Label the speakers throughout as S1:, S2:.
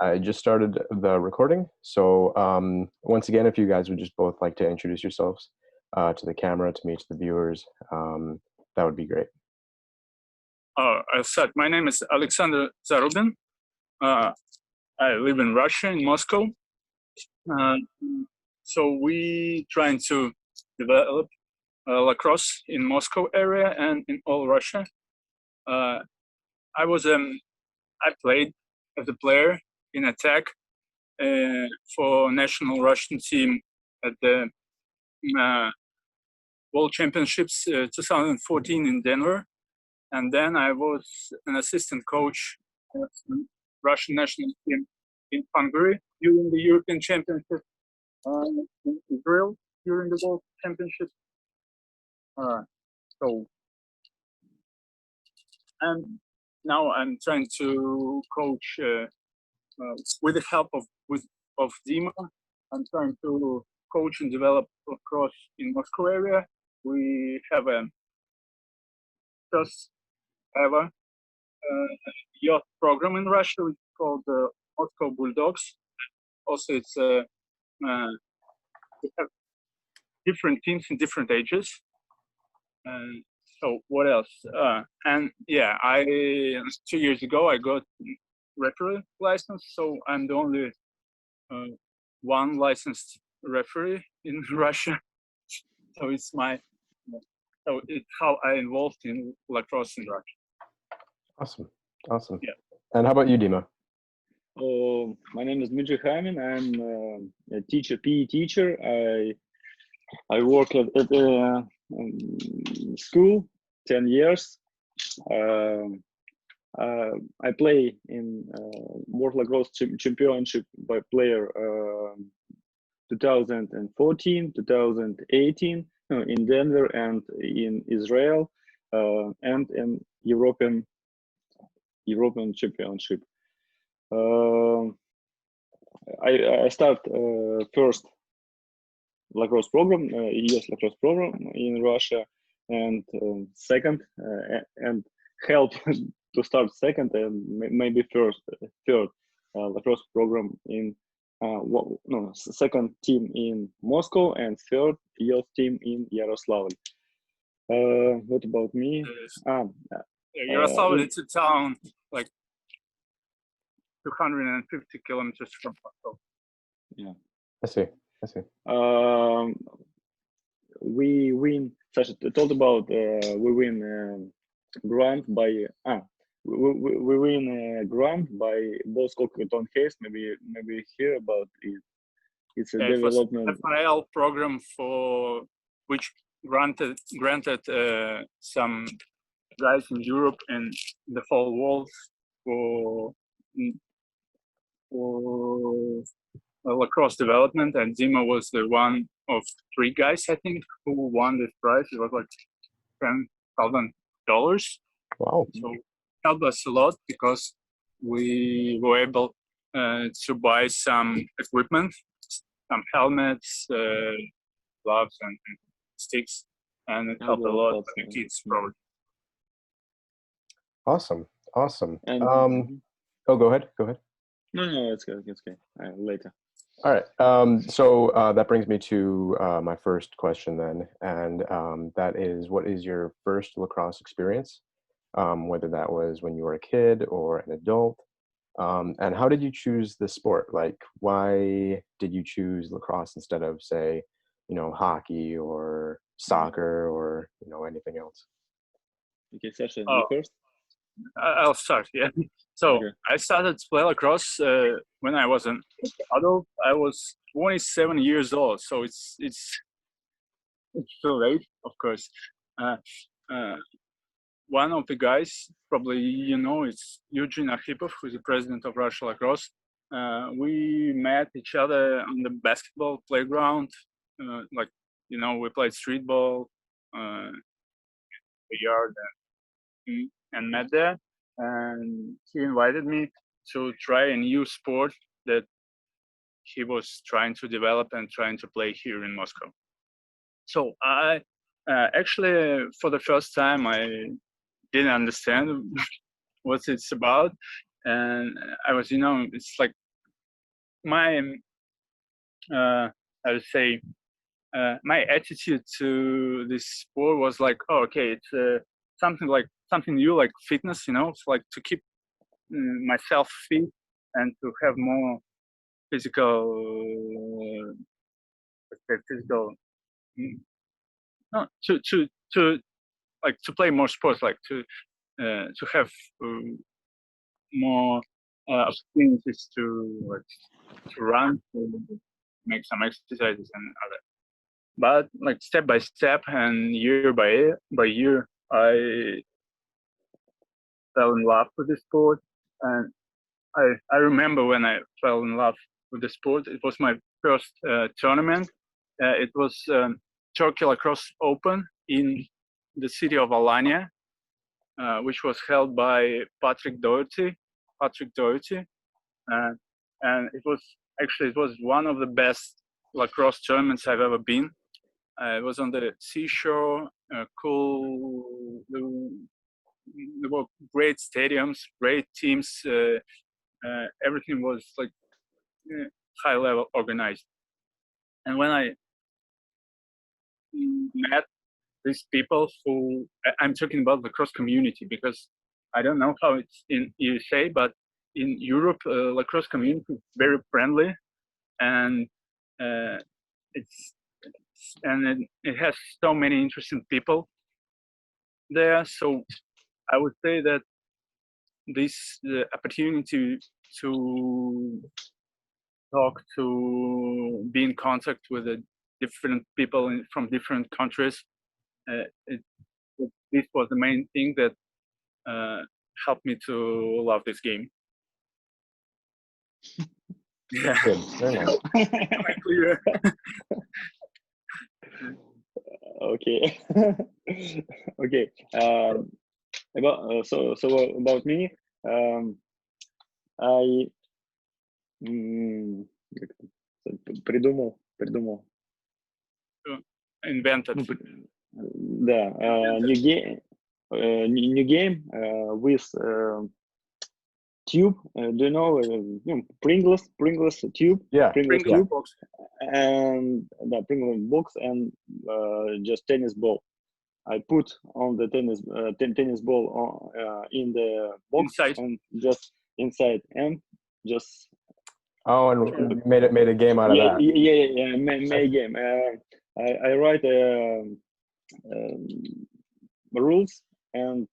S1: I just started the recording. So once again, if you guys would just both like to introduce yourselves to the camera, to me, to the viewers, that would be great.
S2: I said, my name is Alexander Zarubin. I live in Russia, in Moscow. So we trying to develop lacrosse in Moscow area and in all Russia. I played as a player in attack for national Russian team at the World Championships 2014 in Denver. And then I was an assistant coach at the Russian national team in Hungary during the European Championship, in Israel during the World Championship. And now I'm trying to coach with the help of Dima. I'm trying to coach and develop lacrosse in Moscow area. We have a first ever youth program in Russia, which is called the Moscow Bulldogs. Also, it's we have different teams in different ages. So what else? And yeah, 2 years ago I got referee license, so I'm the only one licensed referee in Russia. So it's how I involved in lacrosse in Russia.
S1: Awesome.
S2: Yeah.
S1: And how about you, Dima?
S3: My name is Midji Hamin. I'm a PE teacher. I work at school 10 years. I play in World Lacrosse Championship by player 2014, 2018 in Denver and in Israel and in European Championship. I start first lacrosse program, US lacrosse program in Russia, and second, and help to start second and maybe third lacrosse program in second team in Moscow and third youth team in Yaroslavl. What about me?
S2: Yaroslavl, it's a town like 250 kilometers from Moscow.
S3: Yeah,
S1: I see.
S3: We win. Sasha told about we win grant by we win grant by Moscow Cotton Case. Maybe hear about it. It's a development
S2: FIL program for which granted some guys in Europe and the whole world for lacrosse development, and Dima was the one of 3 guys, I think, who won this prize. It was like $10,000.
S1: Wow!
S2: So it helped us a lot because we were able to buy some equipment, some helmets, gloves, and sticks, and it helped a lot with the kids' program.
S1: Awesome.
S3: And,
S1: oh, go ahead.
S3: No, it's good. Later.
S1: All right. So that brings me to my first question then, and that is, what is your first lacrosse experience? Whether that was when you were a kid or an adult, and how did you choose the sport? Like, why did you choose lacrosse instead of, say, hockey or soccer or anything else?
S3: Okay, Sasha, you first.
S2: I'll start. Yeah. So okay. I started to play lacrosse when I was an adult. I was 27 years old, so it's too late, of course. One of the guys, probably it's Eugene Arkhipov, who's the president of Russia Lacrosse. We met each other on the basketball playground. We played street ball, the yard, and met there. And he invited me to try a new sport that he was trying to develop and trying to play here in Moscow. So I actually, for the first time, I didn't understand what it's about. And I was, it's like my I would say my attitude to this sport was like, oh, okay, it's something new, like fitness, it's like to keep myself fit and to have more physical, physical, no, to like to play more sports, like to have more opportunities to run, to make some exercises and other. But like step by step and year by year, I fell in love with the sport. And I remember when I fell in love with the sport, it was my first tournament. It was Turkey Lacrosse Open in the city of Alanya, which was held by Patrick Doherty. Uh, and it was one of the best lacrosse tournaments I've ever been. It was on the seashore, cool. There were great stadiums, great teams. Everything was like high level organized. And when I met these people who, I'm talking about the cross community, because I don't know how it's in USA, but in Europe, lacrosse community is very friendly, and it has so many interesting people there. So I would say that this opportunity to talk, to be in contact with the different people from different countries, this was the main thing that helped me to love this game. Yeah.
S1: Good. Very nice.
S2: Quite clear.
S3: Okay. Okay. About me, I придумал.
S2: Invented.
S3: Да, new game with tube. Do you know Pringles tube?
S1: Yeah.
S3: Pringles
S2: Pringles
S3: tube.
S2: box.
S3: And the Pringles box and just tennis ball. I put on the tennis ball in the box
S2: Inside.
S3: and just inside and just.
S1: Oh, and made a game out of that.
S3: Yeah. Made a game. I write rules and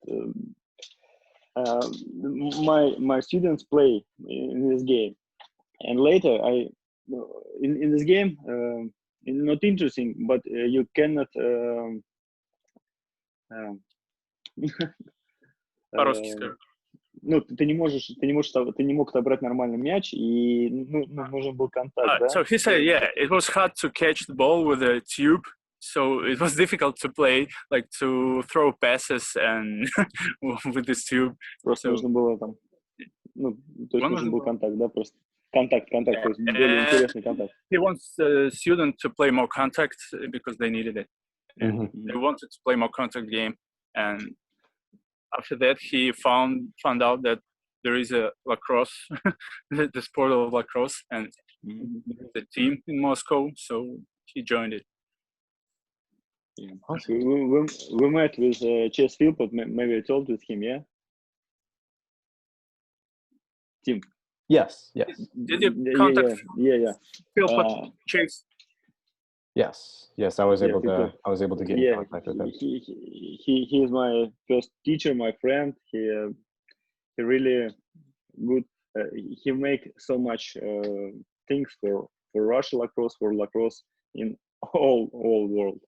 S3: my students play in this game, and later in this game not interesting, but you cannot
S2: По-русски скажу.
S3: ну ты не мог отобрать нормальный мяч, и нужен был контакт, да?
S2: So he said, yeah, it was hard to catch the ball with a tube, so it was difficult to play, like to throw passes and with this tube.
S3: Просто нужно было там, то есть нужен был контакт, да, просто контакт, то есть более интересный контакт.
S2: He wants the student to play more contact because they needed it.
S1: Mm-hmm.
S2: They wanted to play more contact game, and after that he found out that there is a lacrosse, the sport of lacrosse, and the team in Moscow, so he joined it.
S3: Yeah. Awesome. We met with Chess Philpott. Maybe I told with him, yeah. Tim.
S1: Yes.
S2: Did you contact?
S3: Yeah.
S2: Philpott, Chase.
S1: Yes. I was able to get in contact with him.
S3: He is my first teacher, my friend. He really good. He make so much things for Russia lacrosse, for lacrosse in all world.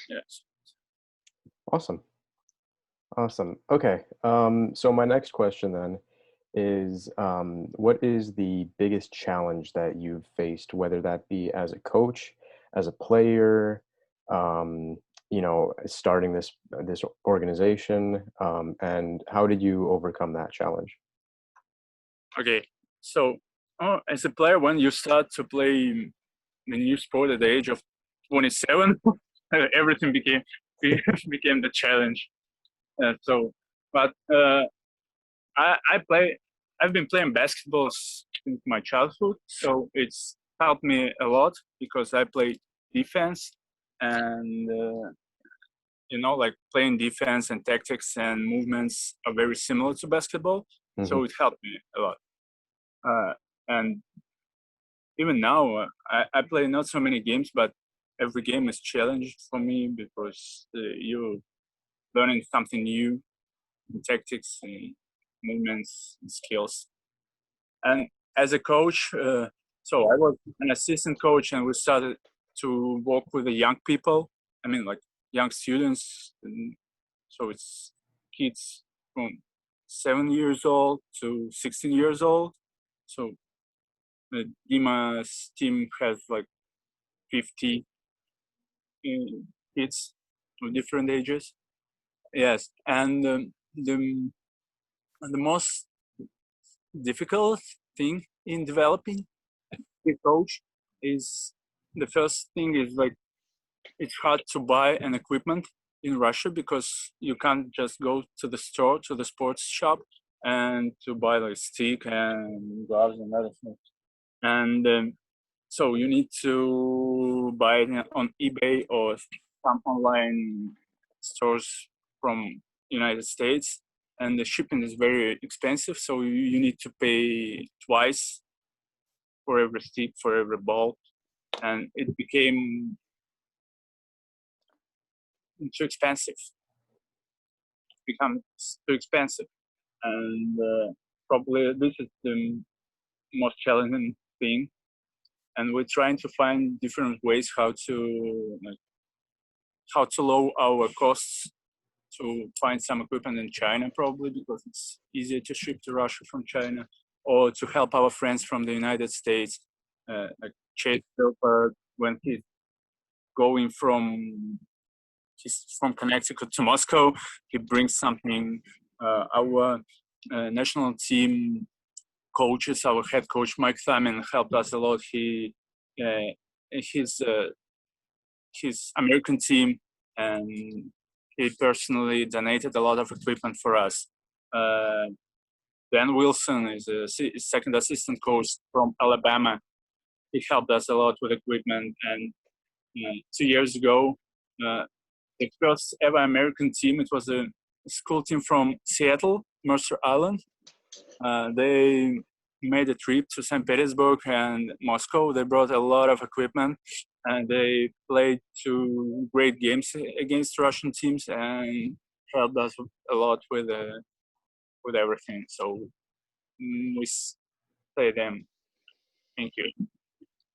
S2: Yes.
S1: Awesome. Okay. So my next question then is, what is the biggest challenge that you've faced, whether that be as a coach, as a player, starting this organization, and how did you overcome that challenge?
S2: Okay. So, as a player, when you start to play the new sport at the age of 27, everything became the challenge. But I play I've been playing basketball since my childhood, so it's helped me a lot because I play defense, and like playing defense and tactics and movements are very similar to basketball. So it helped me a lot. And even now, I play not so many games, but every game is challenge for me because you're learning something new, tactics and movements and skills. And as a coach, so I was an assistant coach, and we started to work with the young people. I mean, like young students. And so it's kids from 7 years old to 16 years old. So Dima's team has like 50 kids of different ages. Yes, and the most difficult thing in developing a coach is the first thing is like it's hard to buy an equipment in Russia because you can't just go to the store, to the sports shop, and to buy like stick and gloves and other things. And so you need to buy it on eBay or some online stores from United States, and the shipping is very expensive. So you need to pay twice for every stick, for every ball, and it became too expensive. It becomes too expensive, and probably this is the most challenging thing. And we're trying to find different ways how to lower our costs, to find some equipment in China, probably because it's easier to ship to Russia from China, or to help our friends from the United States, like Chase Gilbert, when he's going he's from Connecticut to Moscow, he brings something. Our national team coaches, our head coach Mike Thamin helped us a lot. His American team, and he personally donated a lot of equipment for us. Ben Wilson is a second assistant coach from Alabama. He helped us a lot with equipment. And 2 years ago, the first ever American team, it was a school team from Seattle, Mercer Island. They made a trip to St. Petersburg and Moscow. They brought a lot of equipment, and they played 2 great games against Russian teams and helped us a lot with everything. So we say them thank you.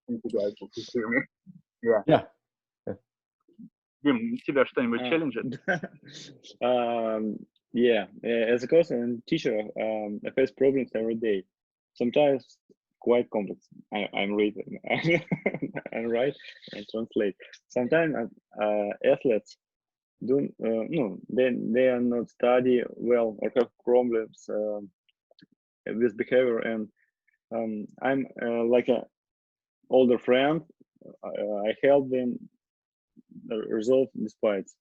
S2: Thank you guys for hearing me. Yeah.
S1: Yeah.
S2: Дим, тебя что-нибудь челленджит?
S3: Yeah, as a coach and teacher, I face problems every day. Sometimes quite complex. I'm reading, I'm right, and translate. Sometimes athletes don't, no, they are not study well or have problems with behavior, and I'm like a older friend. I help them resolve disputes.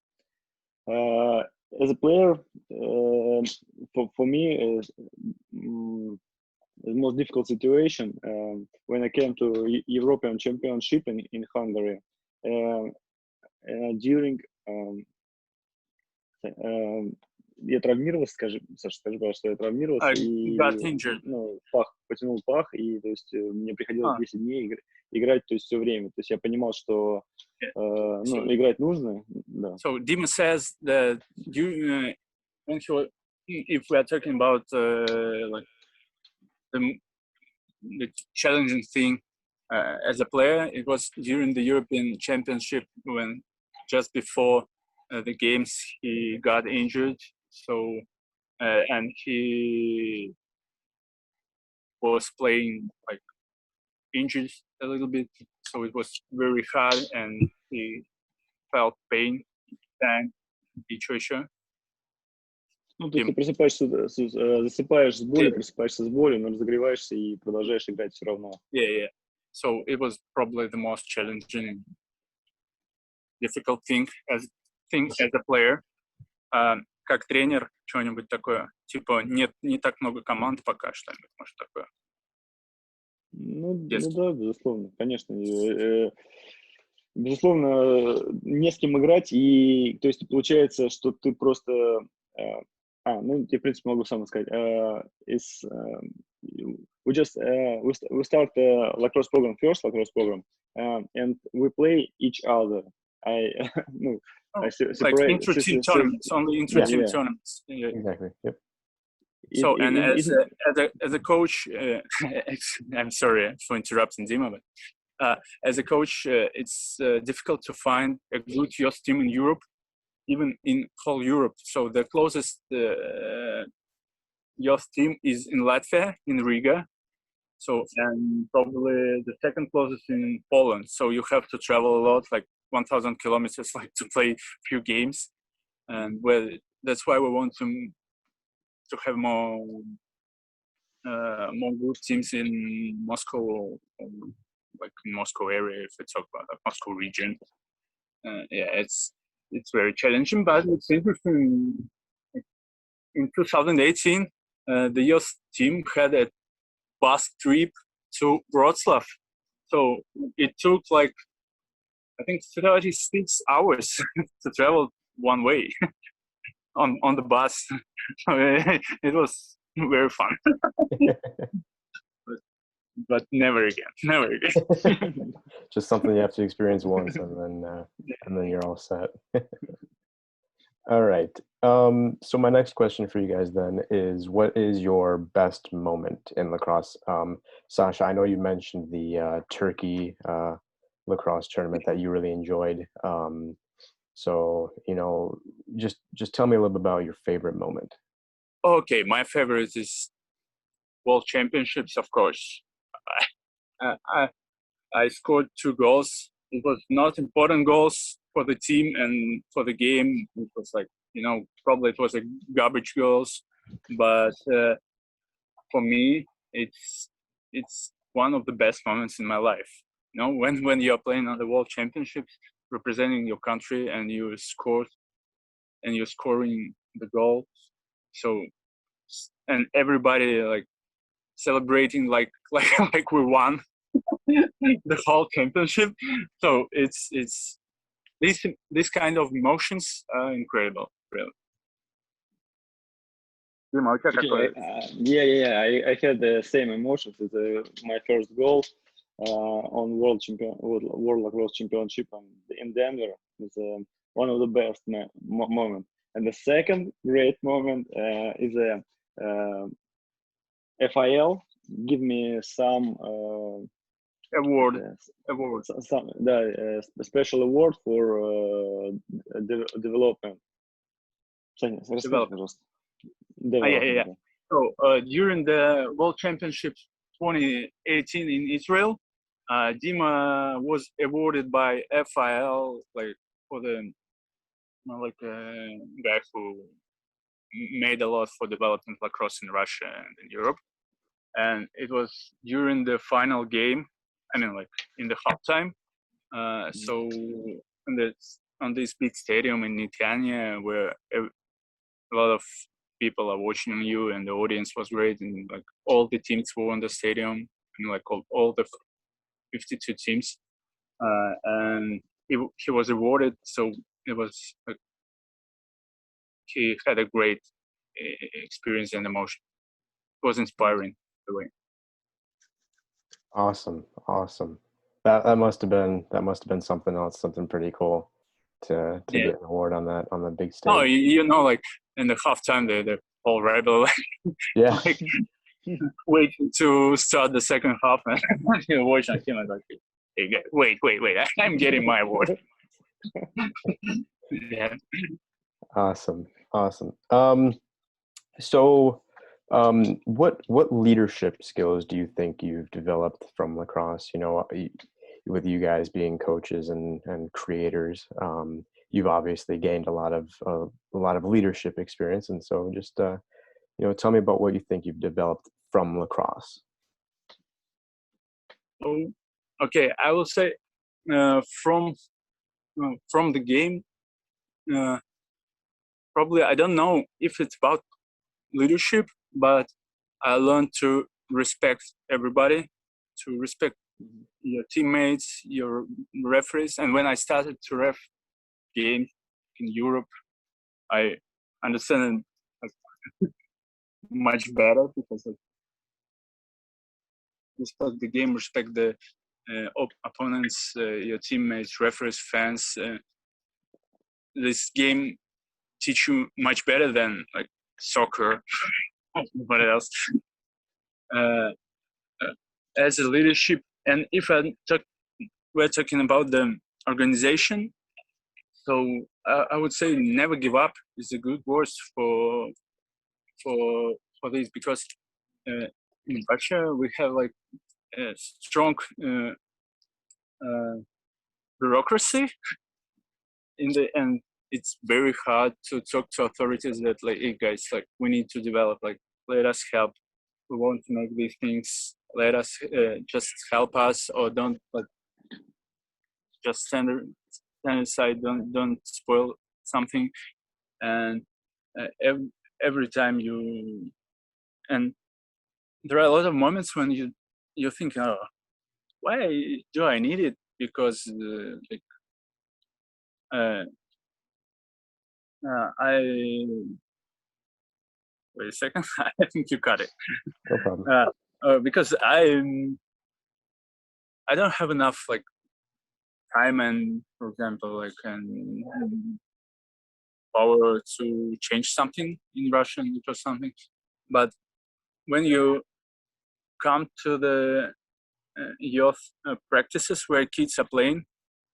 S3: As a player, for me, is the most difficult situation when I came to European Championship in Hungary. During я травмировался, Саша, скажи, пожалуйста, что я травмировался и потянул пах, и то есть мне приходилось 10 дней играть, то есть все время. То есть я понимал, что играть нужно. Да.
S2: So Dima says that if we are talking about like the challenging thing as a player, it was during the European Championship when just before the games he got injured. So and he was playing like injured a little bit, so it was very hard, and he felt pain and situation.
S3: Ну, то есть ты засыпаешь с болью, просыпаешься с болью, но разогреваешься и продолжаешь играть все равно.
S2: Yeah. So it was probably the most challenging, difficult thing as a player. как тренер, что-нибудь такое? Типа не так много команд пока, что-нибудь, может, такое?
S3: Ну
S2: Если...
S3: да, безусловно, конечно. Безусловно, не с кем играть, и то есть получается, что ты просто... ну, я, в принципе, могу сам сказать. We start lacrosse program first, lacrosse program, and we play each other. Ну,
S2: like
S3: separate...
S2: inter-team tournaments, only inter-team tournaments. Yeah.
S1: Exactly. Yep.
S2: So, and as a coach, I'm sorry for interrupting Dima, but as a coach, it's difficult to find a good youth team in Europe, even in whole Europe. So the closest youth team is in Latvia, in Riga. So, and probably the second closest in Poland. So you have to travel a lot, like 1,000 kilometers, like to play few games. And well, that's why we want to have more good teams in Moscow, or like in Moscow area, if we talk about the Moscow region. Yeah, it's very challenging, but it's interesting. In 2018, the youth team had a bus trip to Wroclaw. So it took like, I think 36 hours to travel one way on the bus. It was very fun. but never again.
S1: Just something you have to experience once, and then you're all set. All right. So my next question for you guys then is, what is your best moment in lacrosse? Sasha, I know you mentioned the Turkey lacrosse tournament that you really enjoyed. So, just tell me a little bit about your favorite moment.
S2: Okay, my favorite is World Championships, of course. I scored 2 goals. It was not important goals for the team and for the game. It was like, probably it was a garbage goals, but for me, it's one of the best moments in my life. When you're playing on the World Championships, representing your country, and you're scoring the goal. So, and everybody like celebrating like we won the whole championship. So it's this kind of emotions are incredible, really.
S3: I had the same emotions. It's my first goal on World Lacrosse Championship in Denver. It's one of the best moments. And the second great moment is a FIL give me some
S2: award.
S3: A special award for development.
S2: Yeah. So during the World Championships 2018 in Israel, Dima was awarded by FIL for the guy who made a lot for development lacrosse in Russia and in Europe. And it was during the final game, in the halftime. So on this big stadium in Netanya, where a lot of people are watching you, and the audience was great, and all the teams were on the stadium, and all the 52 teams, and he was awarded. So it was he had a great experience and emotion. It was inspiring the way.
S1: Awesome. That must have been something else, something pretty cool to get an award on the big stage.
S2: Oh, in the halftime, the whole rebel waiting to start the second half, and you're watching him and hey, wait, I'm getting my award. Yeah.
S1: Awesome. So, what leadership skills do you think you've developed from lacrosse? With you guys being coaches and creators, you've obviously gained a lot of leadership experience, and so just tell me about what you think you've developed from lacrosse.
S2: Oh, okay, I will say from the game. probably, I don't know if it's about leadership, but I learned to respect everybody, to respect your teammates, your referees. And when I started to ref game in Europe, I understand it much better because of respect the game, respect the opponents, your teammates, referees, fans. This game teach you much better than like soccer. What else? Uh, as a leadership, and if we're talking about the organization, so I would say never give up is a good word for this, because in Russia we have like a strong bureaucracy in the end. It's very hard to talk to authorities that like, hey guys, like we need to develop, like let us help, we want to make these things, let us just help us, or don't like just stand aside, don't spoil something. And every time you, and there are a lot of moments when you think, oh, why do I need it? Because like I wait a second. I think you got it.
S1: No problem.
S2: Because I don't have enough like time and, for example, like and power to change something in Russian or something. But when you come to the youth practices where kids are playing,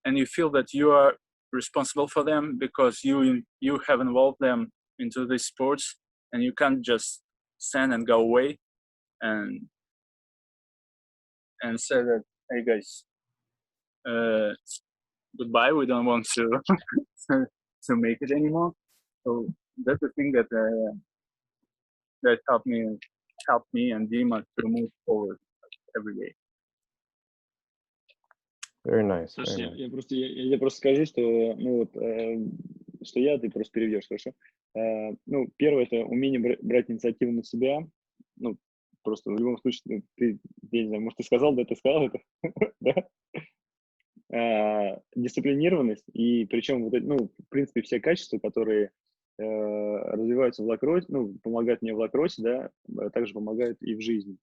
S2: and you feel that you are responsible for them because you have involved them into these sports, and you can't just stand and go away and say that, hey guys, goodbye, we don't want to to make it anymore. So that's the thing that that helped me and Dima to move forward every day.
S1: Very nice.
S3: Слушай,
S1: Very nice.
S3: я просто скажу, что, ну вот, что ты просто переведешь, хорошо? Ну, первое, это умение брать инициативу на себя. Ну, просто в любом случае, ты, я не знаю, может, ты сказал, да, ты сказал это, да? Дисциплинированность, и причем, вот, ну, в принципе, все качества, которые развиваются в лакроссе, ну, помогают мне в лакроссе, да, также помогают и в жизни.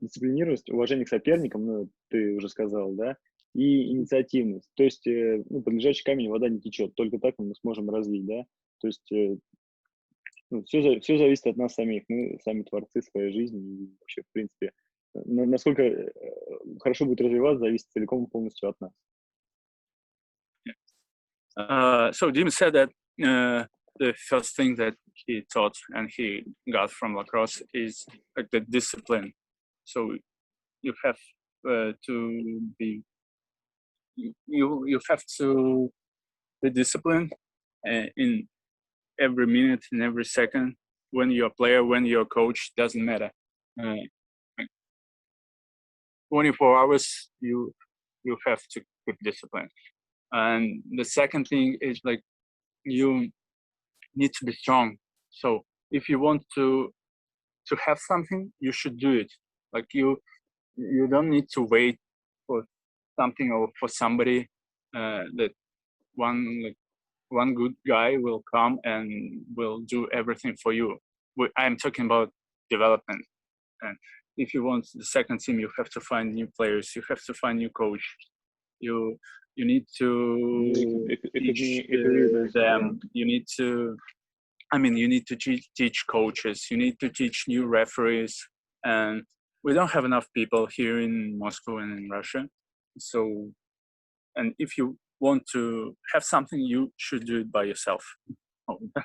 S3: Дисциплинированность, уважение к соперникам, ну, ты уже сказал, да, и инициативность. То есть, ну, под лежачий камень вода не течет, только так мы сможем развить, да. То есть, ну, все зависит от нас самих, мы сами творцы своей жизни, и вообще, в принципе, насколько хорошо будет развиваться, зависит целиком и полностью от нас.
S2: So Dima said that the first thing that he taught and he got from lacrosse is like the discipline. So you have to be you have to be disciplined in every minute, in every second. When you're a player, when you're a coach, doesn't matter. 24 hours, you have to keep discipline. And the second thing is like you need to be strong. So if you want to have something, you should do it. Like you don't need to wait for something or for somebody that one good guy will come and will do everything for you. I'm talking about development. And if you want the second team, you have to find new players. You have to find new coach. You need to teach them. You need to, you need to teach coaches. You need to teach new referees. And we don't have enough people here in Moscow and in Russia. So, and if you want to have something, you should do it by yourself.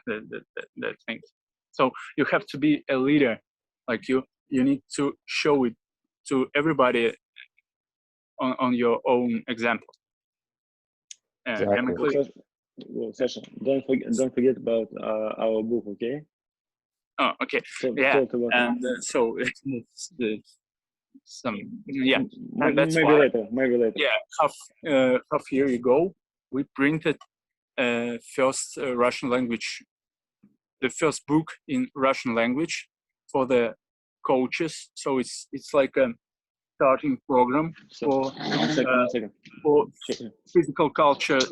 S2: That thing. So you have to be a leader. Like you need to show it to everybody on your own example.
S1: Exactly.
S3: Well, Sasha, don't forget about our book, okay?
S2: Oh, okay.
S3: So,
S2: yeah, and so it's and that's
S3: maybe
S2: why,
S3: later.
S2: Yeah, half year ago, we printed first Russian language the first book in Russian language for the coaches. So it's like a starting program for
S3: One second.
S2: for
S3: Check.
S2: physical culture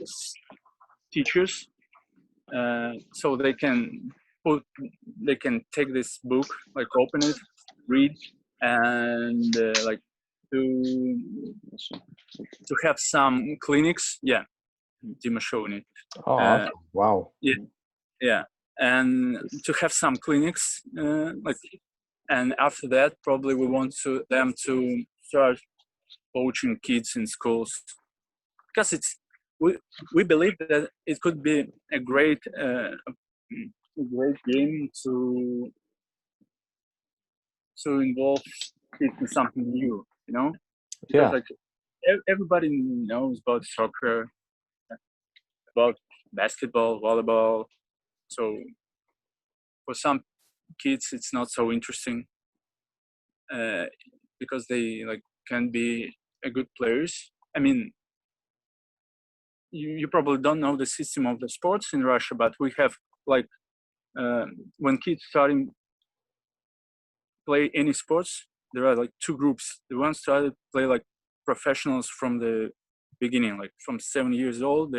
S2: teachers, so they can take this book, like open it, read, and like to have some clinics. Yeah, Dima showing it.
S1: Oh, awesome. Wow.
S2: Yeah, and to have some clinics, like, and after that, probably we want them to start coaching kids in schools, because we believe that it could be a great game to involve kids in something new, because
S1: Yeah.
S2: like everybody knows about soccer, about basketball, volleyball. So for some kids, it's not so interesting, because they like can be a good players. I mean, you probably don't know the system of the sports in Russia, but we have like when kids starting play any sports, there are like two groups. The ones started play like professionals from the beginning, like from 7 years old.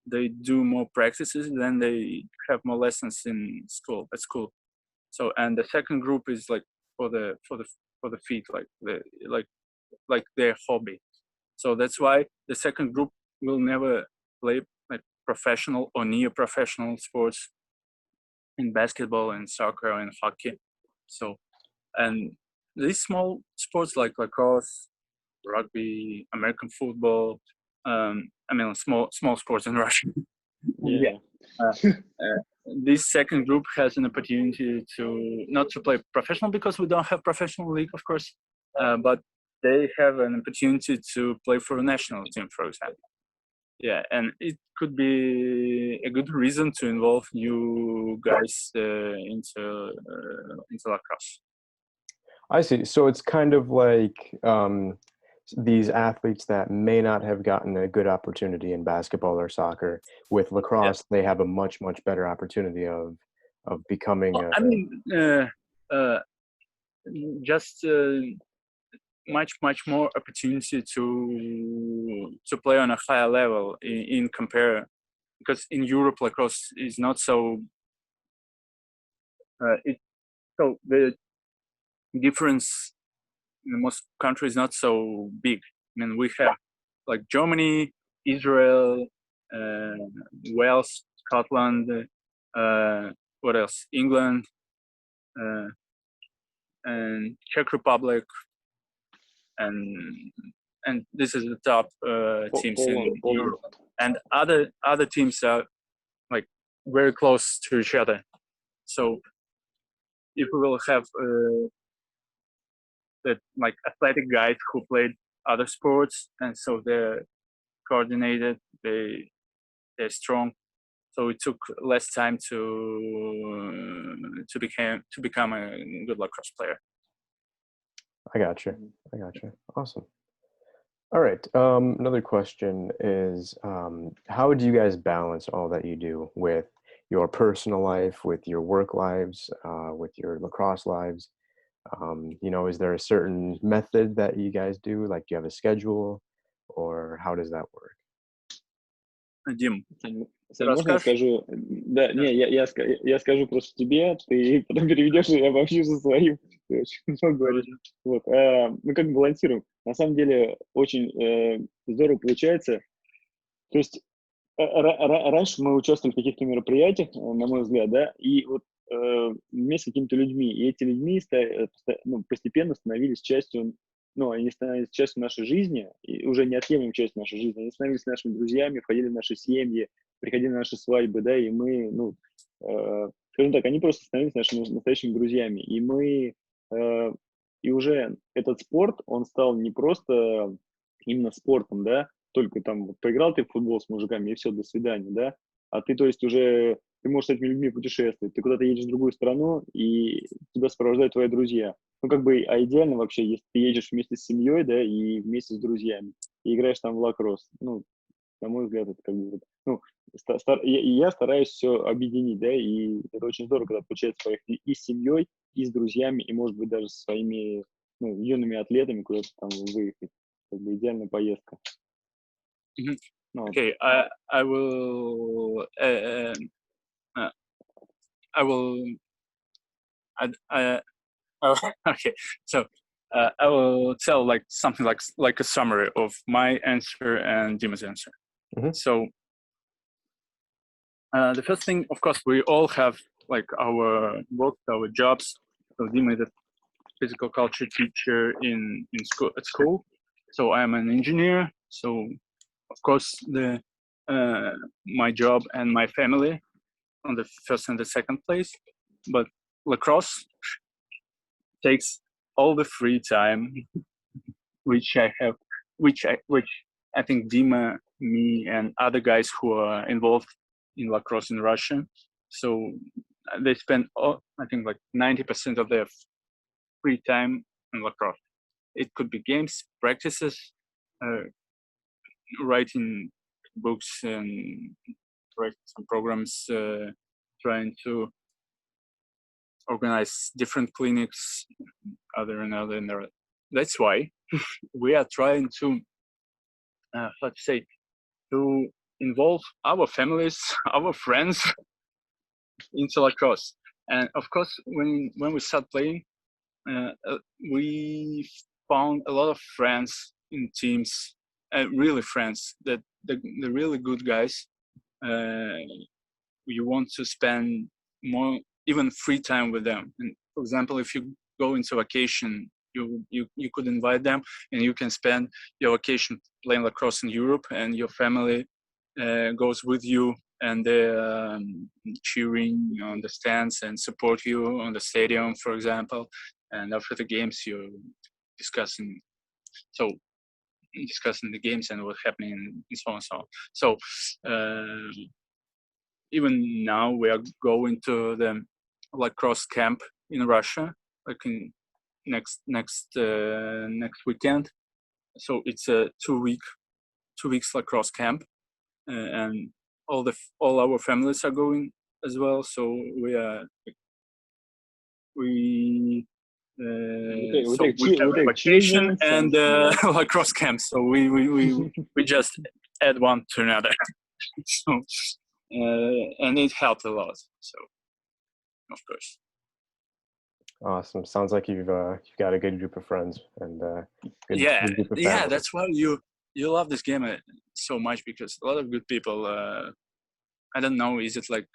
S2: They do more practices, then they have more lessons in school at school. So, and the second group is like for the feet, like their hobby. So that's why the second group will never play like professional or near professional sports in basketball and soccer and hockey. So, and these small sports like lacrosse, rugby, American football, I mean small sports in Russia.
S3: Yeah.
S2: This second group has an opportunity to not to play professional, because we don't have professional league, of course, but they have an opportunity to play for a national team, for example. Yeah, and it could be a good reason to involve you guys into lacrosse.
S1: I see. So it's kind of like these athletes that may not have gotten a good opportunity in basketball or soccer. With lacrosse, they have a much better opportunity of becoming.
S2: Well, I mean, just much more opportunity to play on a higher level in compare, because in Europe lacrosse is not so. So the difference in most countries not so big. I mean, we have like Germany, Israel, Wales, Scotland, what else? England, and Czech Republic, and this is the top teams in Europe. And other teams are like very close to each other. So if we will have that like athletic guys who played other sports, and so they're coordinated, they're strong. So it took less time to become a good lacrosse player.
S1: I got you. Awesome. All right. Another question is, how do you guys balance all that you do with your personal life, with your work lives, with your lacrosse lives? Is there a certain method that you guys do? Like, do you have a schedule, or how does that work?
S2: Дим,
S3: Можно я скажу? Да, не, я скажу просто тебе, ты потом переведешь, и я обобщу со своим. Ты очень много говоришь. Вот. Мы как балансируем. На самом деле очень здорово получается. То есть раньше мы участвовали в каких-то мероприятиях, на мой взгляд, да, и вот вместе с какими-то людьми, и эти людьми постепенно становились частью, они становились частью нашей жизни, и уже неотъемлемой частью нашей жизни. Они становились нашими друзьями, входили в наши семьи, приходили на наши свадьбы, да, и мы, скажем так, они просто становились нашими настоящими друзьями. И мы, и уже этот спорт, он стал не просто именно спортом, да, только там поиграл ты в футбол с мужиками, и все, до свидания, да, а ты, то есть, уже ты можешь с этими людьми путешествовать, ты куда-то едешь в другую страну, и тебя сопровождают твои друзья. А идеально вообще, если ты едешь вместе с семьей, да, и вместе с друзьями, и играешь там в лакросс. На мой взгляд, это я стараюсь все объединить, да, и это очень здорово, когда получается поехать и с семьей, и с друзьями, и, может быть, даже со своими, юными атлетами куда-то там выехать. Как бы идеальная поездка.
S2: Mhm.
S3: Ну,
S2: Okay, I will I will I okay. So I will tell like something like a summary of my answer and Dima's answer.
S1: Mhm.
S2: So the first thing, of course, we all have like our work, our jobs. So Dima is a physical culture teacher in school at school. So I am an engineer. So of course the my job and my family on the first and the second place. But lacrosse takes all the free time which I have, which I think Dima, me, and other guys who are involved in lacrosse in Russia. So they spend I think like 90% of their free time in lacrosse. It could be games, practices, writing books and writing some programs, trying to organize different clinics, other and other and other. That's why we are trying to, let's say, to involve our families, our friends into lacrosse. And of course, when we start playing, we found a lot of friends in teams, really friends, that the really good guys. You want to spend more, even free time with them. And for example, if you go into vacation, you could invite them, and you can spend your vacation playing lacrosse in Europe, and your family goes with you, and they're cheering on the stands and support you on the stadium, for example. And after the games, you're discussing discussing the games and what's happening and so on and so on. So even now we are going to the lacrosse camp in Russia, like in next weekend. So it's a 2 weeks lacrosse camp, and all our families are going as well. So we have a
S3: take
S2: vacation
S3: children
S2: and lacrosse camp. So we just add one to another. So and it helped a lot. So of course.
S1: Awesome. Sounds like you've got a good group of friends and good group of
S2: Yeah.
S1: family.
S2: That's why you love this game so much, because a lot of good people. I don't know. Is it like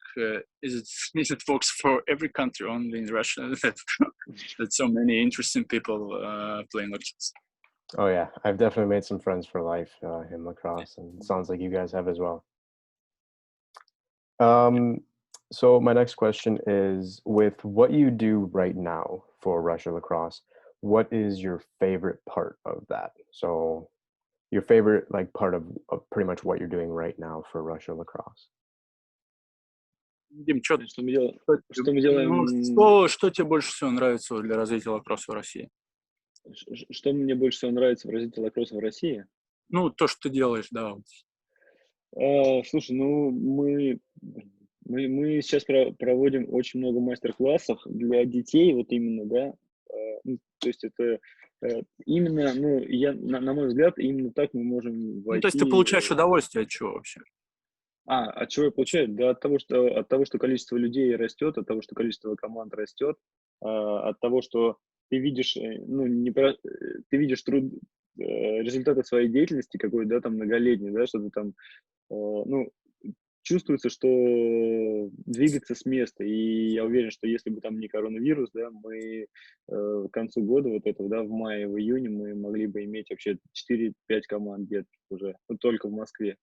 S2: is it works for every country, only in Russia that so many interesting people playing lacrosse?
S1: Oh yeah, I've definitely made some friends for life in lacrosse, and it sounds like you guys have as well. So my next question is, with what you do right now for Russia Lacrosse, what is your favorite part of that? So your favorite like part of pretty much what you're doing right now for Russia Lacrosse.
S2: Дим, что
S3: Что мы делаем?
S2: что тебе больше всего нравится для развития лакросса в России?
S3: Что мне больше всего нравится в развитии лакросса в России?
S2: Ну, то, что ты делаешь, да.
S3: Слушай, мы сейчас проводим очень много мастер-классов для детей, вот именно, да. То есть это именно, на мой взгляд, именно так мы можем войти.
S2: Ну, то есть ты получаешь удовольствие от чего вообще?
S3: От чего я получаю? Да, от того, что количество людей растет, от того, что количество команд растет, от того, что ты видишь, ты видишь результаты своей деятельности какой-то, да, там многолетний, да, что ты там, чувствуется, что двигаться с места. И я уверен, что если бы там не коронавирус, да, мы к концу года вот этого, да, в мае, в июне мы могли бы иметь вообще 4-5 команд детских уже, только в Москве.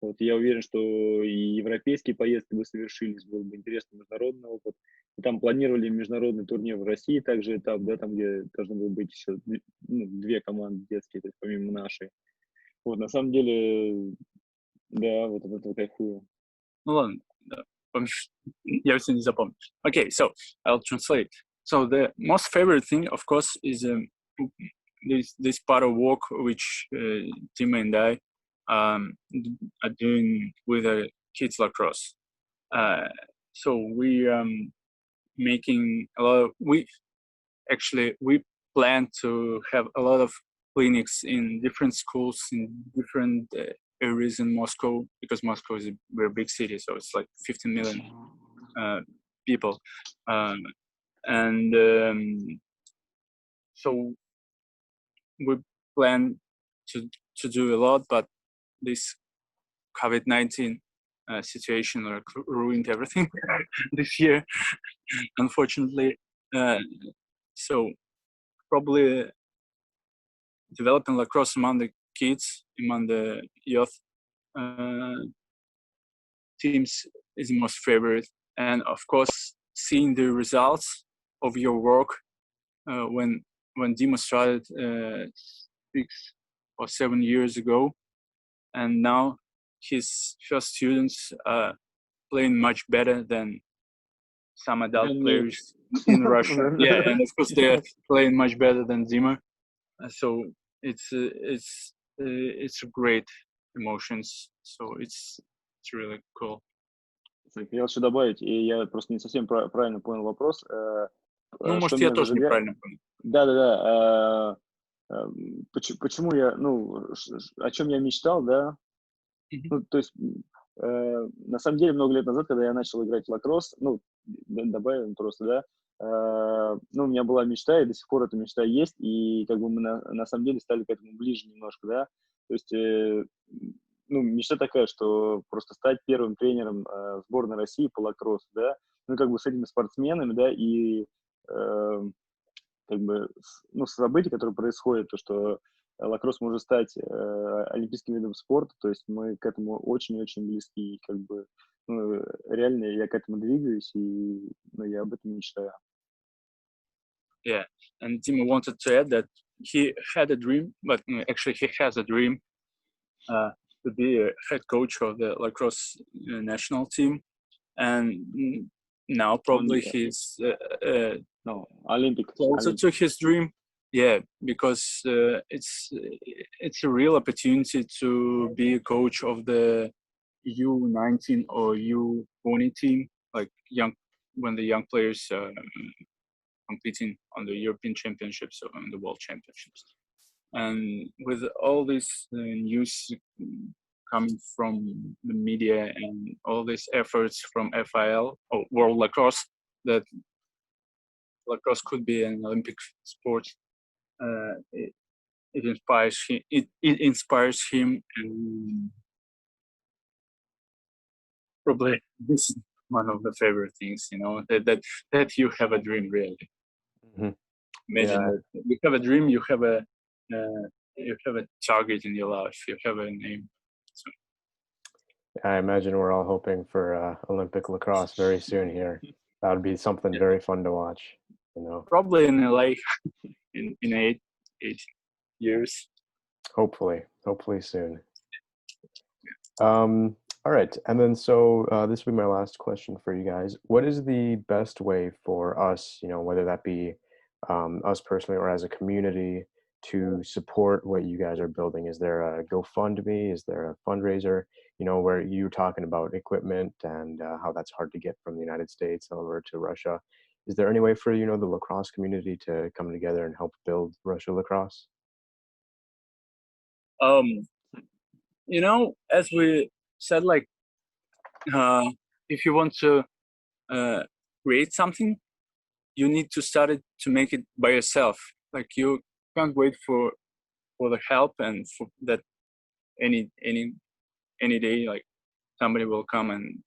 S3: Вот я уверен, что и европейские поездки бы совершились, был бы интересный международный опыт. И там планировали международный турнир в России, также этап, да, там, где должно было быть еще 2 команды детские, то есть помимо нашей. Вот, на самом деле, да, вот от этого кайфую.
S2: Ну ладно, да. Я все не запомню. Okay, so I'll translate. So the most favorite thing, of course, is this part of work which Dima and I are doing with kids lacrosse. So we making a lot of we plan to have a lot of clinics in different schools in different areas in Moscow, because Moscow is a very big city, so it's like 15 million people, and so we plan to do a lot, but this COVID-19 situation ruined everything this year, unfortunately. So probably developing lacrosse among the kids, among the youth teams is the most favorite. And of course, seeing the results of your work when Dima started 6 or 7 years ago, and now his first students are playing much better than some adult players in Russia. Yeah, and of course they're playing much better than Dima. So it's great emotions. So it's really cool.
S3: Я хочу добавить, и я просто не совсем правильно понял вопрос.
S2: Ну, может, я тоже неправильно понял.
S3: Да. Почему я, о чем я мечтал, да? Ну, то есть, на самом деле, много лет назад, когда я начал играть в лакросс, добавим просто, да, у меня была мечта, и до сих пор эта мечта есть, и как бы мы на самом деле стали к этому ближе немножко, да. То есть, мечта такая, что просто стать первым тренером сборной России по лакроссу, да, как бы с этими спортсменами, да, и как бы, события, которые происходят, то, что лакросс может стать олимпийским видом спорта, то есть мы к этому очень-очень близки, и как бы, реально я к этому двигаюсь, и я об этом мечтаю.
S2: Yeah, and Dima wanted to add that he had a dream, but actually he has a dream to be a head coach of the lacrosse national team, and now probably he's
S3: Olympic
S2: closer to his dream. Yeah, because it's a real opportunity to be a coach of the U19 or U20 team, like when the young players are competing on the European Championships or on the World Championships. And with all this news coming from the media and all these efforts from FIL or World Lacrosse that lacrosse could be an Olympic sport, it inspires him. It inspires him, and probably this is one of the favorite things. That you have a dream, really.
S1: Mm-hmm.
S2: Imagine that you have a dream, you have a target in your life, you have a name. So.
S1: I imagine we're all hoping for Olympic lacrosse very soon here. That would be something very fun to watch.
S2: Probably in LA in 8 years.
S1: Hopefully soon. All right, and then so this will be my last question for you guys. What is the best way for us, whether that be us personally or as a community, to support what you guys are building? Is there a GoFundMe? Is there a fundraiser? Where you're talking about equipment and how that's hard to get from the United States over to Russia. Is there any way for, the lacrosse community to come together and help build Russia lacrosse?
S2: As we said, like, if you want to create something, you need to start it to make it by yourself. Like, you can't wait for the help and for that any day, like, somebody will come and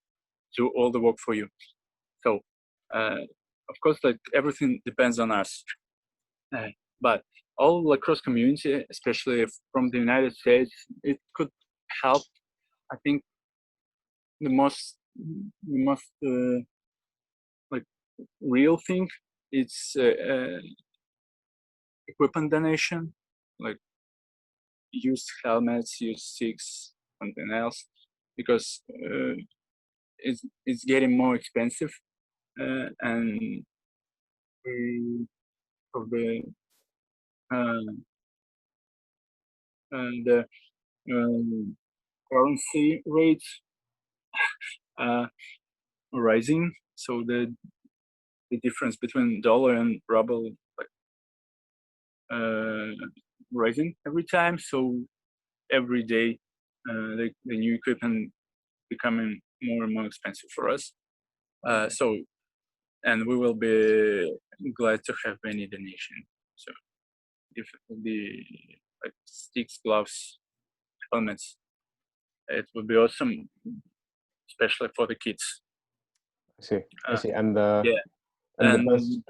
S2: do all the work for you. So, of course, like, everything depends on us. But all lacrosse community, especially from the United States, it could help. I think the most like real thing, it's equipment donation, like used helmets, used sticks, something else, because it's getting more expensive, and probably and currency rates rising. So the difference between dollar and ruble like rising every time. So every day the new equipment becoming more and more expensive for us. So and we will be glad to have any donation. So if it will be like sticks, gloves, helmets, it would be awesome, especially for the kids.
S1: I see. I see. And
S2: yeah.
S1: and the
S2: And
S1: best.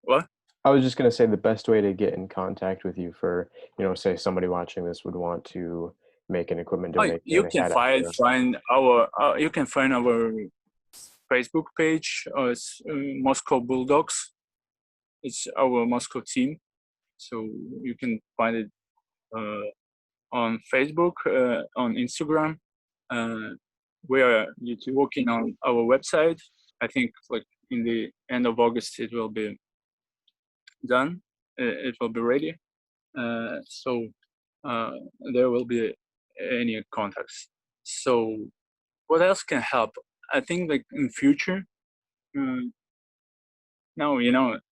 S2: what?
S1: I was just going to say the best way to get in contact with you for, say somebody watching this would want to make an equipment donation.
S2: You can find our you can find our Facebook page. It's Moscow Bulldogs. It's our Moscow team, so you can find it on Facebook, on Instagram. We are working on our website. I think like in the end of August it will be done. It will be ready. So there will be any contacts. So what else can help? I think like in future, now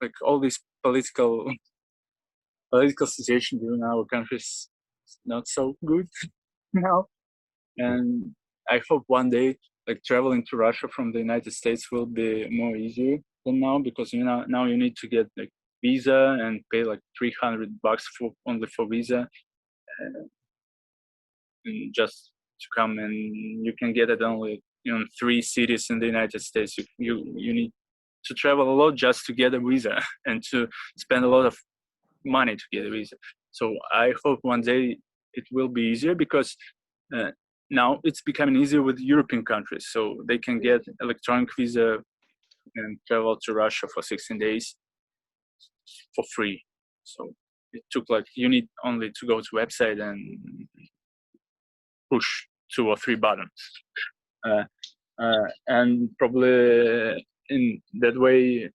S2: like all this political situation in our country is not so good now, and I hope one day like traveling to Russia from the United States will be more easier than now, because now you need to get like visa and pay like $300 for only for visa, and just to come, and you can get it only in 3 cities in the United States. You need to travel a lot just to get a visa and to spend a lot of money to get a visa. So I hope one day it will be easier, because now it's becoming easier with European countries, so they can get electronic visa and travel to Russia for 16 days for free. So it took like, you need only to go to website and push 2 or 3 buttons. And probably in that way,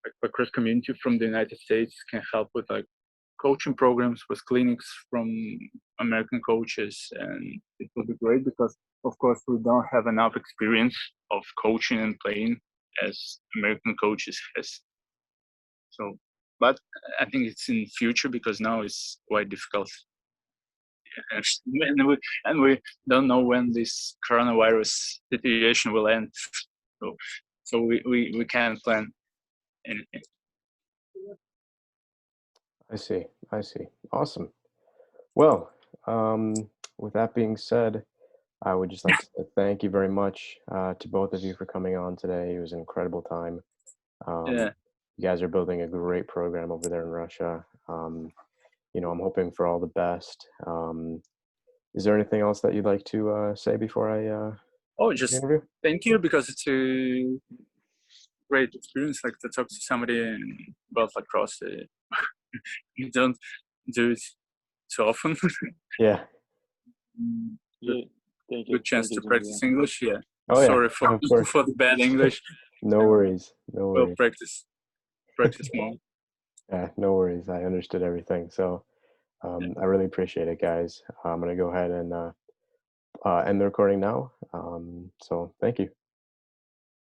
S2: like lacrosse community from the United States can help with like coaching programs with clinics from American coaches, and it will be great, because of course we don't have enough experience of coaching and playing as American coaches has. So, but I think it's in future, because now it's quite difficult. And we don't know when this coronavirus situation will end. So we can't plan anything.
S1: I see. Awesome. Well, with that being said, I would just like to say thank you very much to both of you for coming on today. It was an incredible time.
S2: Yeah.
S1: You guys are building a great program over there in Russia. I'm hoping for all the best. Is there anything else that you'd like to say before I
S2: Just
S1: interview?
S2: thank you, because it's a great experience, like to talk to somebody about lacrosse. You don't do it too often.
S1: Yeah.
S3: Yeah, thank you.
S2: Good chance
S3: Thank
S2: to
S3: you,
S2: practice
S3: Dima.
S2: English. Yeah.
S1: Oh, yeah.
S2: Sorry for
S1: Of course.
S2: for the bad English.
S1: No worries.
S2: We'll practice more.
S1: Yeah, no worries. I understood everything. So I really appreciate it, guys. I'm going to go ahead and end the recording now. So thank you.